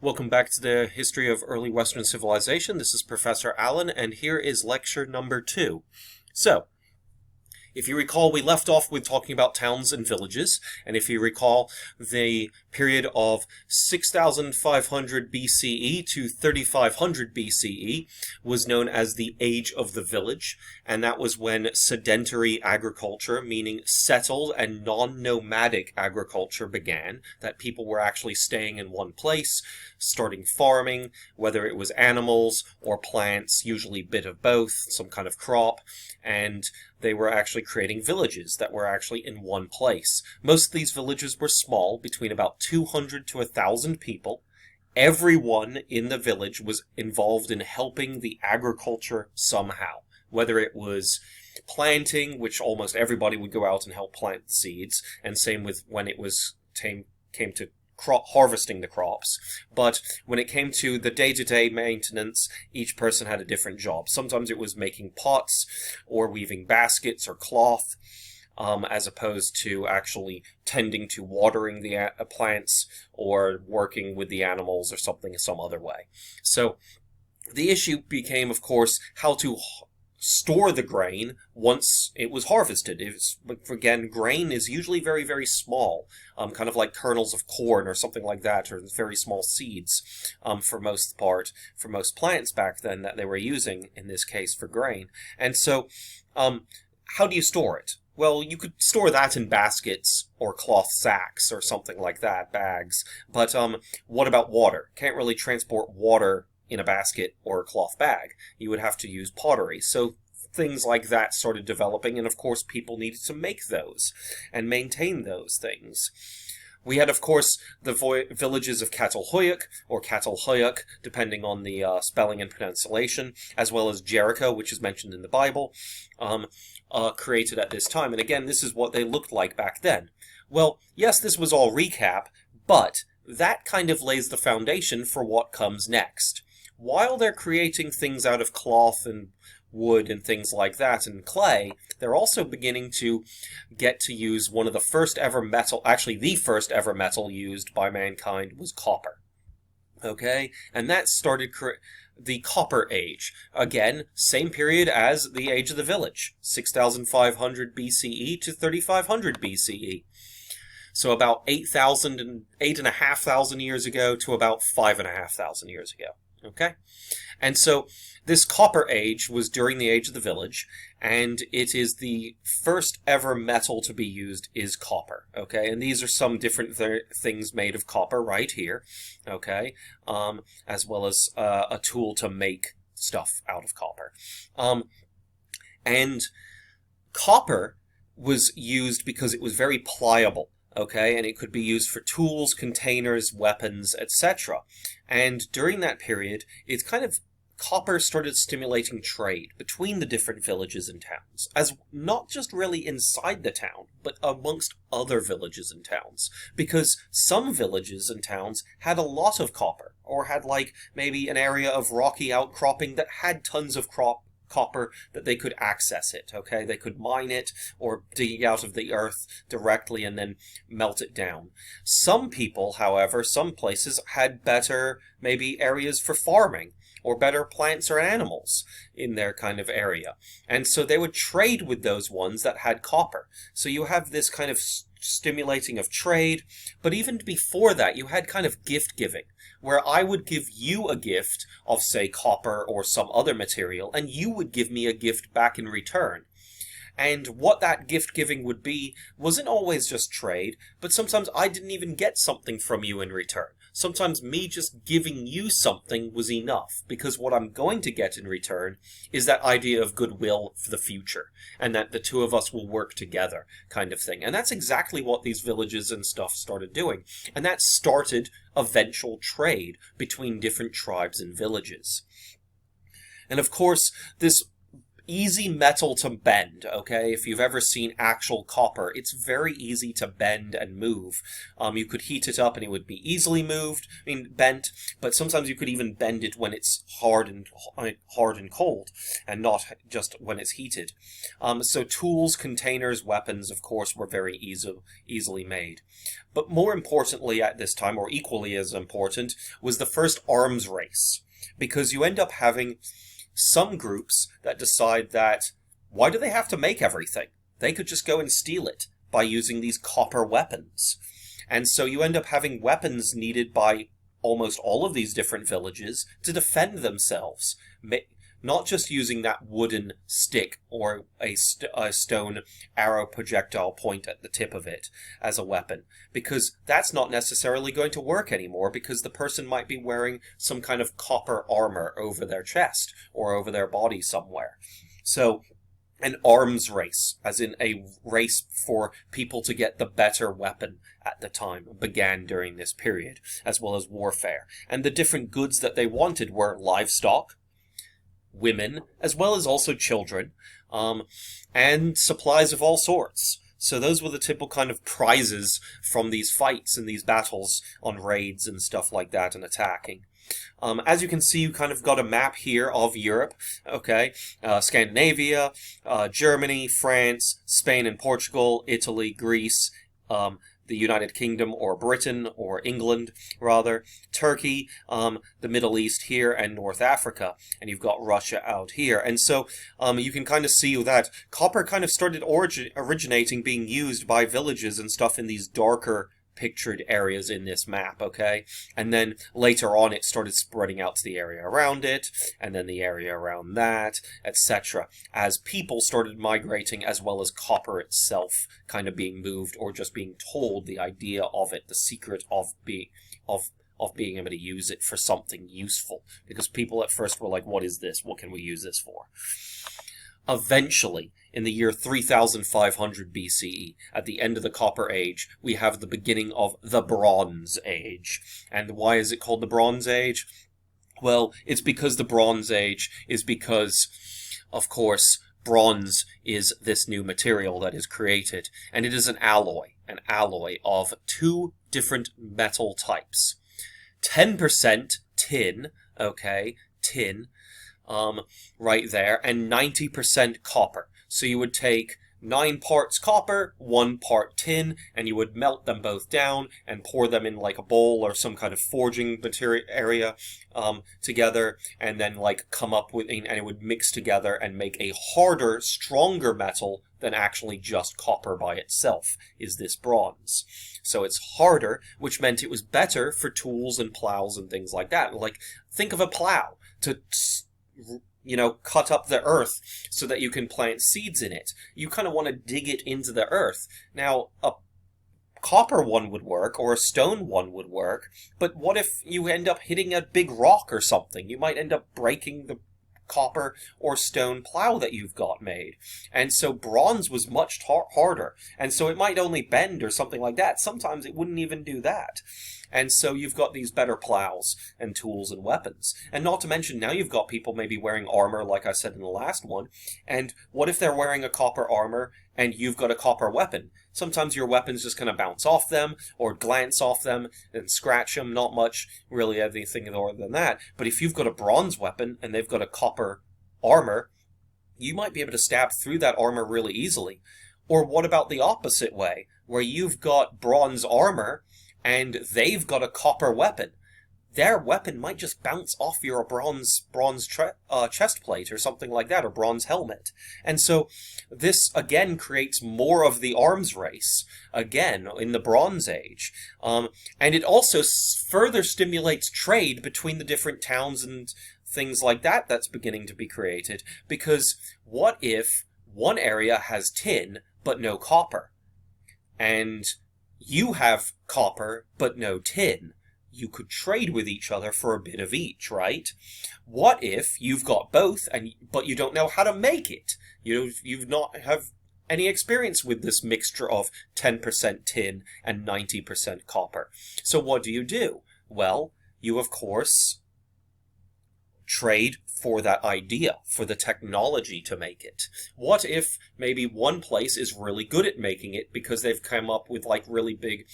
Welcome back to the History of Early Western Civilization. This is Professor Allen, and here is lecture number 2. So, if you recall, we left off with talking about towns and villages, and if you recall, the period of 6500 BCE to 3500 BCE was known as the Age of the Village, and that was when sedentary agriculture, meaning settled and non-nomadic agriculture, began, that people were actually staying in one place, starting farming, whether it was animals or plants, usually a bit of both, some kind of crop, and they were actually creating villages that were actually in one place. Most of these villages were small, between about 200 to 1,000 people. Everyone in the village was involved in helping the agriculture somehow, whether it was planting, which almost everybody would go out and help plant seeds, and same with when it was came to harvesting the crops. But when it came to the day-to-day maintenance, each person had a different job. Sometimes it was making pots or weaving baskets or cloth, as opposed to actually tending to watering the plants or working with the animals or something some other way. So the issue became, of course, how to store the grain once it was harvested. Again, grain is usually very, very small, kind of like kernels of corn or something like that, or very small seeds for most part, for most plants back then that they were using, in this case, for grain. And so, how do you store it? Well, you could store that in baskets or cloth sacks or something like that, bags. But what about water? Can't really transport water in a basket or a cloth bag. You would have to use pottery. So things like that started developing, and of course people needed to make those and maintain those things. We had, of course, the villages of Catalhoyuk, or Catalhoyuk, depending on the spelling and pronunciation, as well as Jericho, which is mentioned in the Bible, created at this time. And again, this is what they looked like back then. Well, yes, this was all recap, but that kind of lays the foundation for what comes next. While they're creating things out of cloth and wood and things like that and clay, they're also beginning to get to use one of the first ever metal, actually the first ever metal used by mankind was copper. Okay? And that started the Copper Age. Again, same period as the Age of the Village, 6500 BCE to 3500 BCE. So about 8,500 years ago to about 5,500 years ago. Okay? And so this Copper Age was during the Age of the Village, and it is the first ever metal to be used is copper, okay? And these are some different things made of copper right here, okay? As well as a tool to make stuff out of copper. And copper was used because it was very pliable. Okay, and it could be used for tools, containers, weapons, etc. And during that period, copper started stimulating trade between the different villages and towns, as not just really inside the town, but amongst other villages and towns, because some villages and towns had a lot of copper, or had like maybe an area of rocky outcropping that had tons of copper that they could access it, okay? They could mine it or dig it out of the earth directly and then melt it down. Some people, however, some places had better maybe areas for farming or better plants or animals in their kind of area. And so they would trade with those ones that had copper. So you have this kind of stimulating of trade, but even before that, you had kind of gift giving, where I would give you a gift of, say, copper or some other material, and you would give me a gift back in return. And what that gift giving would be wasn't always just trade, but sometimes I didn't even get something from you in return. Sometimes me just giving you something was enough, because what I'm going to get in return is that idea of goodwill for the future, and that the two of us will work together, kind of thing. And that's exactly what these villages and stuff started doing. And that started eventual trade between different tribes and villages. And of course, this easy metal to bend, okay? If you've ever seen actual copper, it's very easy to bend and move. You could heat it up and it would be easily moved, bent, but sometimes you could even bend it when it's hard and cold, and not just when it's heated. So tools, containers, weapons, of course, were very easily made. But more importantly at this time, or equally as important, was the first arms race. Because you end up having some groups that decide that, why do they have to make everything? They could just go and steal it by using these copper weapons. And so you end up having weapons needed by almost all of these different villages to defend themselves. Not just using that wooden stick or a stone arrow projectile point at the tip of it as a weapon, because that's not necessarily going to work anymore, because the person might be wearing some kind of copper armor over their chest or over their body somewhere. So an arms race, as in a race for people to get the better weapon at the time, began during this period, as well as warfare. And the different goods that they wanted were livestock, women, as well as also children, and supplies of all sorts. So those were the typical kind of prizes from these fights and these battles on raids and stuff like that and attacking. As you can see, you kind of got a map here of Europe, okay? Scandinavia, Germany, France, Spain and Portugal, Italy, Greece, the United Kingdom, or Britain, or England, rather, Turkey, the Middle East here, and North Africa, and you've got Russia out here. And so you can kind of see that copper kind of started originating, being used by villages and stuff in these darker pictured areas in this map, okay? And then later on it started spreading out to the area around it, and then the area around that, etc., as people started migrating, as well as copper itself kind of being moved, or just being told the idea of it, the secret of being able to use it for something useful. Because people at first were like, what is this? What can we use this for? Eventually, in the year 3500 B.C.E., at the end of the Copper Age, we have the beginning of the Bronze Age. And why is it called the Bronze Age? Well, it's because the Bronze Age is because, of course, bronze is this new material that is created, and it is an alloy of two different metal types. 10% tin, okay, tin, right there, and 90% copper. So you would take 9 parts copper, 1 part tin, and you would melt them both down and pour them in like a bowl or some kind of forging material area together, and then like come up with, and it would mix together and make a harder, stronger metal than actually just copper by itself, is this bronze. So it's harder, which meant it was better for tools and plows and things like that. Like, think of a plow to, cut up the earth so that you can plant seeds in it. You kind of want to dig it into the earth. Now, a copper one would work, or a stone one would work, but what if you end up hitting a big rock or something? You might end up breaking the copper or stone plow that you've got made. And so bronze was much harder. And so it might only bend or something like that. Sometimes it wouldn't even do that. And so you've got these better plows and tools and weapons. And not to mention, now you've got people maybe wearing armor, like I said in the last one. And what if they're wearing a copper armor and you've got a copper weapon? Sometimes your weapon's just going to bounce off them or glance off them and scratch them. Not much really anything more than that. But if you've got a bronze weapon and they've got a copper armor, you might be able to stab through that armor really easily. Or what about the opposite way, where you've got bronze armor and they've got a copper weapon? Their weapon might just bounce off your bronze chest plate or something like that, or bronze helmet. And so this, again, creates more of the arms race, again, in the Bronze Age. And it also further stimulates trade between the different towns and things like that that's beginning to be created. Because what if one area has tin but no copper? And you have copper but no tin. You could trade with each other for a bit of each, right? What if you've got both, but you don't know how to make it? You've not have any experience with this mixture of 10% tin and 90% copper. So what do? Well, you of course trade for that idea, for the technology to make it? What if maybe one place is really good at making it because they've come up with like really big,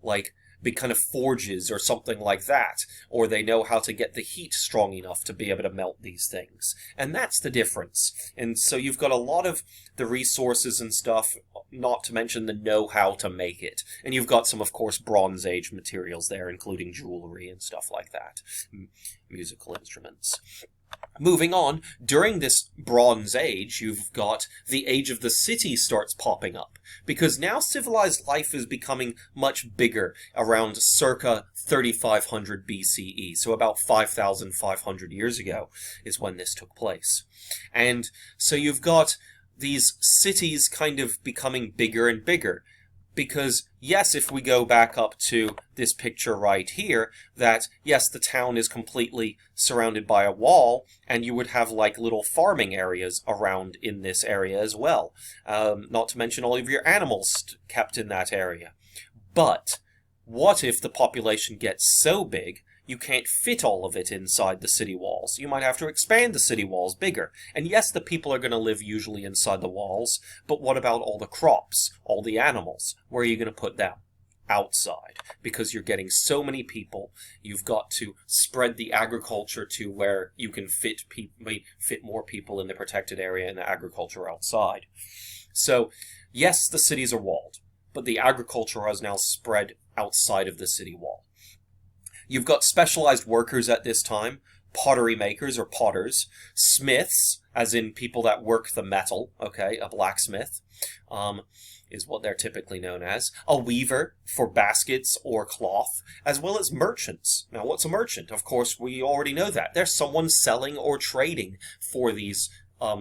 like big kind of forges or something like that, or they know how to get the heat strong enough to be able to melt these things. And that's the difference. And so you've got a lot of the resources and stuff, not to mention the know-how to make it. And you've got some, of course, Bronze Age materials there, including jewelry and stuff like that, musical instruments. Moving on, during this Bronze Age, you've got the Age of the City starts popping up, because now civilized life is becoming much bigger around circa 3500 BCE, so about 5,500 years ago is when this took place. And so you've got these cities kind of becoming bigger and bigger. Because, yes, if we go back up to this picture right here, that, yes, the town is completely surrounded by a wall, and you would have, like, little farming areas around in this area as well. Not to mention all of your animals kept in that area. But what if the population gets so big you can't fit all of it inside the city walls? You might have to expand the city walls bigger. And yes, the people are going to live usually inside the walls, but what about all the crops, all the animals? Where are you going to put them? Outside. Because you're getting so many people, you've got to spread the agriculture to where you can fit more people in the protected area and the agriculture outside. So, yes, the cities are walled, but the agriculture has now spread outside of the city wall. You've got specialized workers at this time, pottery makers or potters, smiths, as in people that work the metal, okay, a blacksmith is what they're typically known as, a weaver for baskets or cloth, as well as merchants. Now, what's a merchant? Of course, we already know that. They're someone selling or trading for these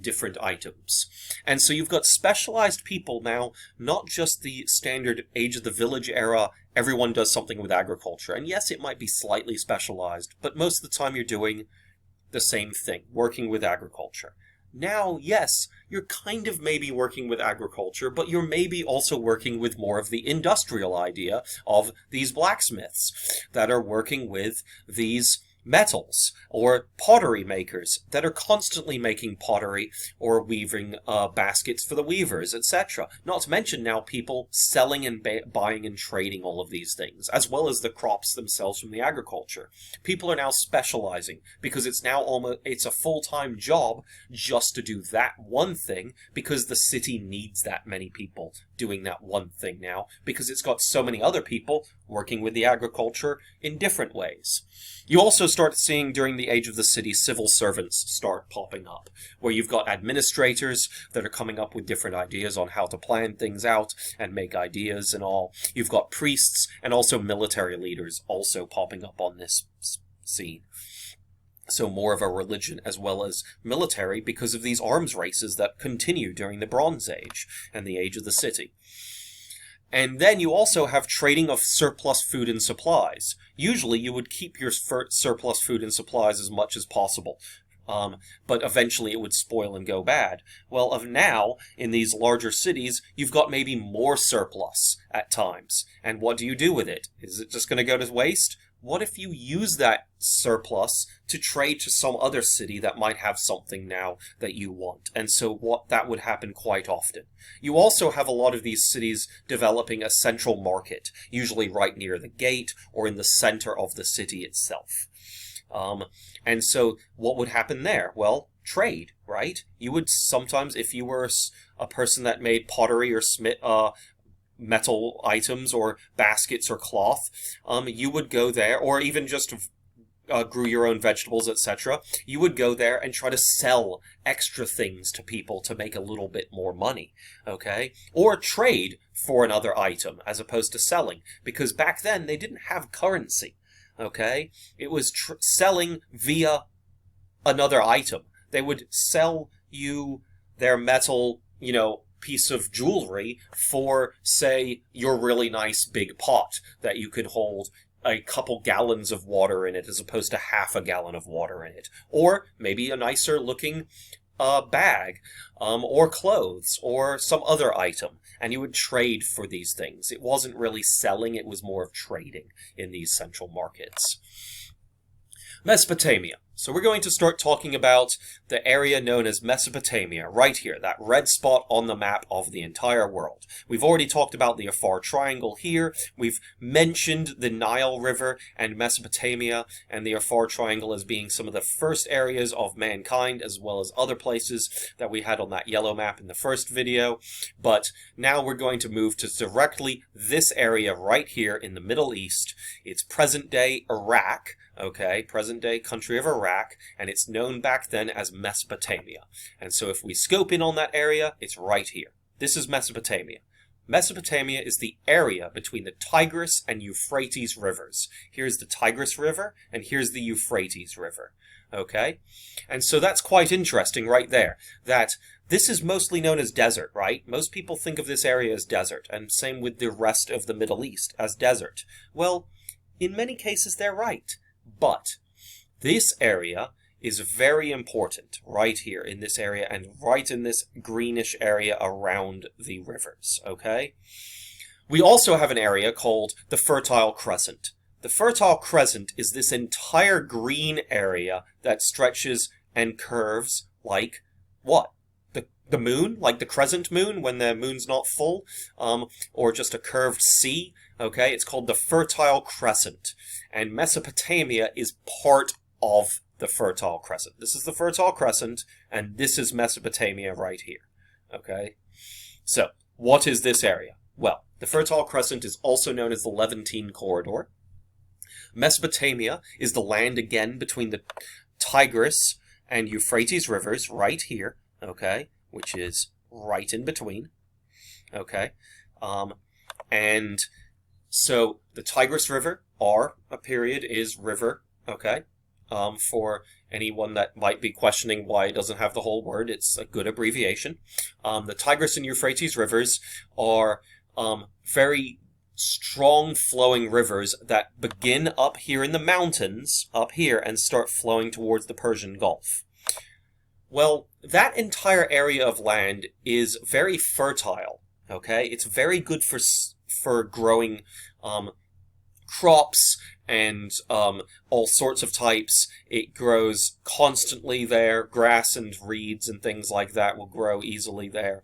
different items. And so you've got specialized people now, not just the standard Age of the Village era, everyone does something with agriculture. And yes, it might be slightly specialized, but most of the time you're doing the same thing, working with agriculture. Now, yes, you're kind of maybe working with agriculture, but you're maybe also working with more of the industrial idea of these blacksmiths that are working with these metals, or pottery makers that are constantly making pottery or weaving baskets for the weavers, etc. Not to mention now people selling and buying and trading all of these things, as well as the crops themselves from the agriculture. People are now specializing because it's now it's a full-time job just to do that one thing, because the city needs that many people doing that one thing now, because it's got so many other people working with the agriculture in different ways. You also start seeing during the Age of the City civil servants start popping up, where you've got administrators that are coming up with different ideas on how to plan things out and make ideas and all. You've got priests and also military leaders also popping up on this scene. So more of a religion as well as military because of these arms races that continue during the Bronze Age and the Age of the City. And then you also have trading of surplus food and supplies. Usually you would keep your surplus food and supplies as much as possible, but eventually it would spoil and go bad. Well, of now, in these larger cities, you've got maybe more surplus at times. And what do you do with it? Is it just going to go to waste? What if you use that surplus to trade to some other city that might have something now that you want? And so that would happen quite often. You also have a lot of these cities developing a central market, usually right near the gate or in the center of the city itself. And so what would happen there? Well, trade, right? You would sometimes, if you were a person that made pottery or metal items or baskets or cloth, you would go there, or even just grew your own vegetables, etc. You would go there and try to sell extra things to people to make a little bit more money, okay? Or trade for another item as opposed to selling, because back then they didn't have currency, okay? It was selling via another item. They would sell you their metal, piece of jewelry for, say, your really nice big pot that you could hold a couple gallons of water in it as opposed to half a gallon of water in it. Or maybe a nicer looking bag, or clothes, or some other item. And you would trade for these things. It wasn't really selling, it was more of trading in these central markets. Mesopotamia. So we're going to start talking about the area known as Mesopotamia, right here, that red spot on the map of the entire world. We've already talked about the Afar Triangle here. We've mentioned the Nile River and Mesopotamia and the Afar Triangle as being some of the first areas of mankind, as well as other places that we had on that yellow map in the first video. But now we're going to move to directly this area right here in the Middle East. It's present-day Iraq. Okay, present-day country of Iraq, and it's known back then as Mesopotamia. And so if we scope in on that area, it's right here. This is Mesopotamia. Mesopotamia is the area between the Tigris and Euphrates rivers. Here's the Tigris River, and here's the Euphrates River. Okay? And so that's quite interesting right there, that this is mostly known as desert, right? Most people think of this area as desert, and same with the rest of the Middle East as desert. Well, in many cases they're right. But this area is very important right here in this area and right in this greenish area around the rivers, okay? We also have an area called the Fertile Crescent. The Fertile Crescent is this entire green area that stretches and curves like what? The moon, like the crescent moon when the moon's not full, or just a curved C, okay? It's called the Fertile Crescent, and Mesopotamia is part of the Fertile Crescent. This is the Fertile Crescent, and this is Mesopotamia right here, okay? So, what is this area? Well, the Fertile Crescent is also known as the Levantine Corridor. Mesopotamia is the land, again, between the Tigris and Euphrates rivers right here, okay? Which is right in between, okay? And so the Tigris River, R, a period, is river, okay? For anyone that might be questioning why it doesn't have the whole word, it's a good abbreviation. The Tigris and Euphrates rivers are very strong flowing rivers that begin up here in the mountains, up here, and start flowing towards the Persian Gulf. Well, that entire area of land is very fertile, okay? It's very good for growing crops and all sorts of types. It grows constantly there. Grass and reeds and things like that will grow easily there.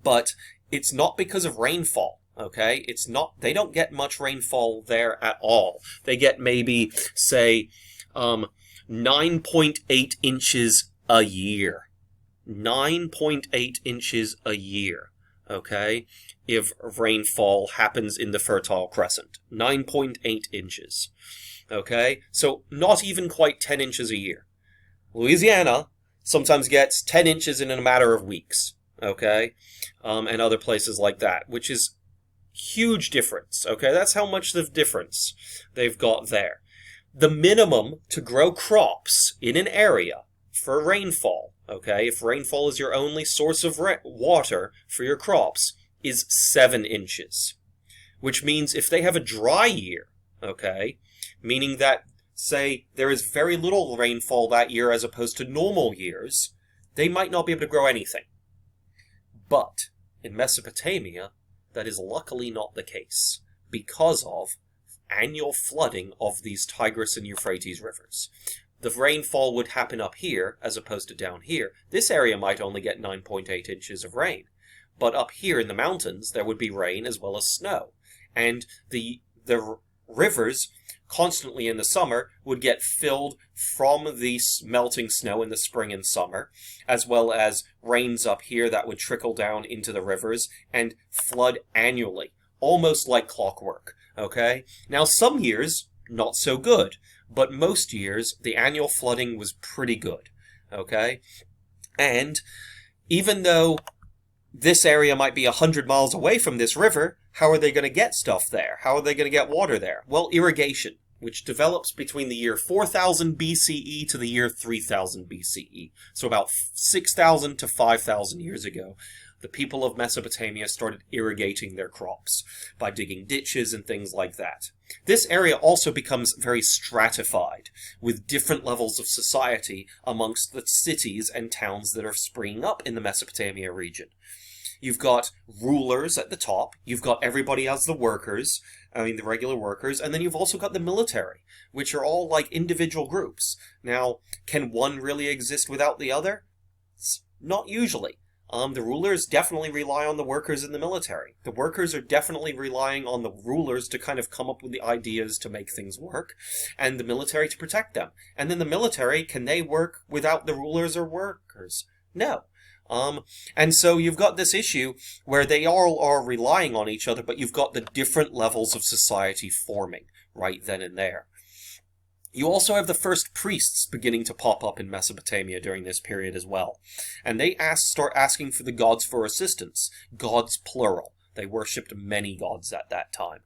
But it's not because of rainfall, okay? It's not. They don't get much rainfall there at all. They get maybe, say, 9.8 inches a year. 9.8 inches a year, okay, if rainfall happens in the Fertile Crescent. 9.8 inches, okay? So not even quite 10 inches a year. Louisiana sometimes gets 10 inches in a matter of weeks, okay? And other places like that, which is huge difference, okay? That's how much of difference they've got there. The minimum to grow crops in an area for rainfall, okay, if rainfall is your only source of water for your crops, is 7 inches. Which means if they have a dry year, okay, meaning that, say, there is very little rainfall that year as opposed to normal years, they might not be able to grow anything. But in Mesopotamia, that is luckily not the case, because of annual flooding of these Tigris and Euphrates rivers. The rainfall would happen up here as opposed to down here. This area might only get 9.8 inches of rain. But up here in the mountains, there would be rain as well as snow. And the rivers, constantly in the summer, would get filled from the melting snow in the spring and summer, as well as rains up here that would trickle down into the rivers and flood annually, almost like clockwork. Okay? Now, some years, not so good. But most years, the annual flooding was pretty good, okay? And even though this area might be 100 miles away from this river, how are they going to get stuff there? How are they going to get water there? Well, irrigation, which develops between the year 4000 B.C.E. to the year 3000 B.C.E. So about 6,000 to 5,000 years ago, the people of Mesopotamia started irrigating their crops by digging ditches and things like that. This area also becomes very stratified, with different levels of society amongst the cities and towns that are springing up in the Mesopotamia region. You've got rulers at the top. You've got everybody as the workers, the regular workers, and then you've also got the military, which are all like individual groups. Now, can one really exist without the other? Not usually. The rulers definitely rely on the workers in the military. The workers are definitely relying on the rulers to kind of come up with the ideas to make things work, and the military to protect them. And then the military, can they work without the rulers or workers? No. And so you've got this issue where they all are relying on each other, but you've got the different levels of society forming right then and there. You also have the first priests beginning to pop up in Mesopotamia during this period as well. And they start asking for the gods for assistance. Gods plural. They worshipped many gods at that time.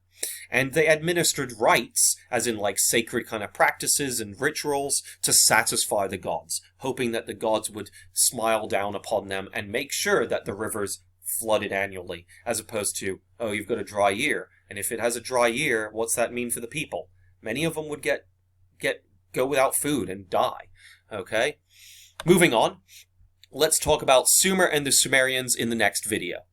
And they administered rites, as in like sacred kind of practices and rituals, to satisfy the gods, hoping that the gods would smile down upon them and make sure that the rivers flooded annually, as opposed to, oh, you've got a dry year. And if it has a dry year, what's that mean for the people? Many of them would go without food and die. Okay? Moving on, let's talk about Sumer and the Sumerians in the next video.